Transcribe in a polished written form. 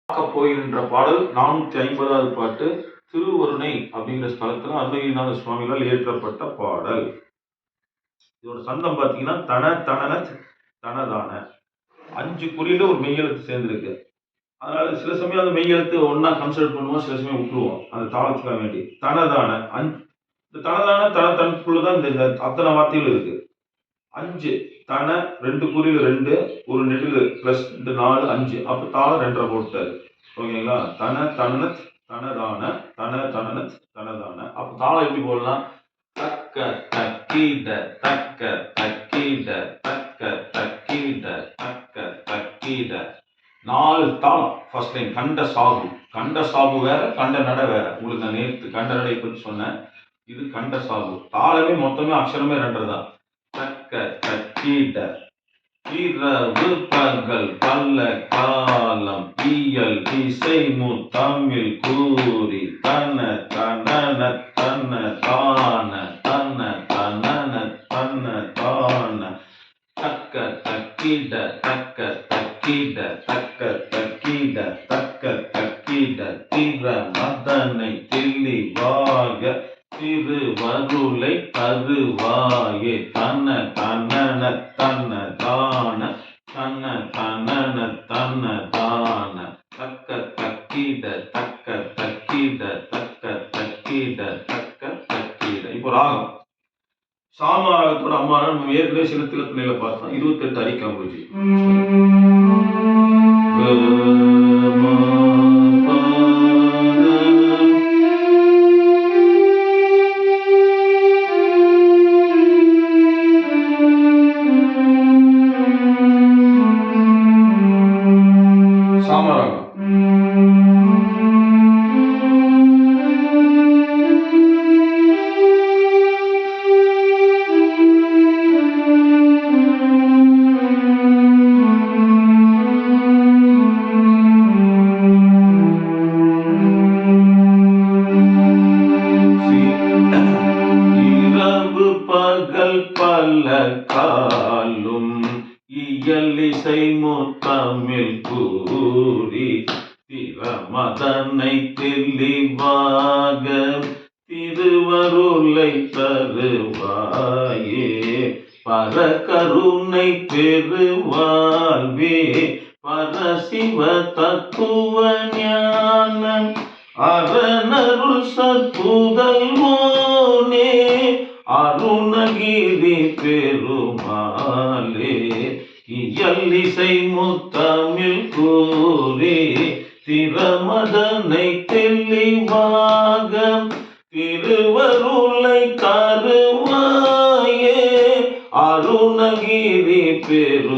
பார்க்க போகின்ற பாடல் 450வது பாட்டு. திருவருணை அப்படிங்கிற ஸ்தலத்துல அருணகிரிநாத சுவாமிகளால் இயற்றப்பட்ட பாடல். இதோட சந்தம் பார்த்தீங்கன்னா தன தனன தனதான 5 குறியில ஒரு மெய்யெழுத்து சேர்ந்திருக்கு. அதனால சில சமயம் அந்த மெய்யெழுத்து ஒன்னா கன்சிடர் பண்ணுவோம், சில சமயம் விட்டுருவோம் அந்த தாளத்துக்காக வேண்டி. தனதான இந்த தனதான தனக்குள்ளதான் இந்த அத்தனை வார்த்தைகள் இருக்கு. 5 தன 2 குறியில் 2 ஒரு நெடில் பிளஸ் 4 5 அப்ப தாளம் 2 போட்டாரு. ஓகேங்களா? தன தனனத் தனதான தன தனனத் தனதான அப்ப தாளம் எப்படி போடலாம்? தக்க தக்கீட தக்க தக்கீட தக்க தக்கீட தக்க தக்கீட 4 தாளம். ஃபர்ஸ்ட் லைன் கண்ட சாபு வேற, கண்ட நட வேற. உங்களுக்கு நான் நேற்று கண்ட நடை பற்றி சொன்னேன். இது கண்ட சாபு. தாளமே மொத்தமே அக்ஷரமே 2 தான். தக்க தக்கீட இரவு பகல் பல்ல காலம் இயல் இசை முத்தமிழ் கூறி தன தனன தன தான தன தனன தன தான தக்க தக்கிட தக்க தக்கிட தக்க தக்கிட தக்க தக்கிட திற மதனை தெளிவாக திருவருளை தருவாயே தன தனன தன தான தன தனன தன தான தக்க தக்கிட தக்க தக்கிட தக்க தக்கிட தக்க தக்கிட. இப்போ ராகம் சாமா ராகத்தோட அம்மா நம்ம ஏற்கனவே சில திலத்திலையில பார்த்தோம். 28 அரிக்காம்பூஜி. சாமராகம் இரவு பகல் பல காலும் இயல் இசை முத்தமிழ் கூறி திறமதனை தெளிவாக திருவருளை தருவாயே பரகருணை பெருவாழ்வே பரசிவ தத்துவ ஞான அரணருள் சற்புதல்வோனே அருணகிரி பெருமாளே இயல் இசை முத்தமிழ் கூறி திறமதனை தெளிவாக திருவருளை தருவாயே அருணகிரி பெரு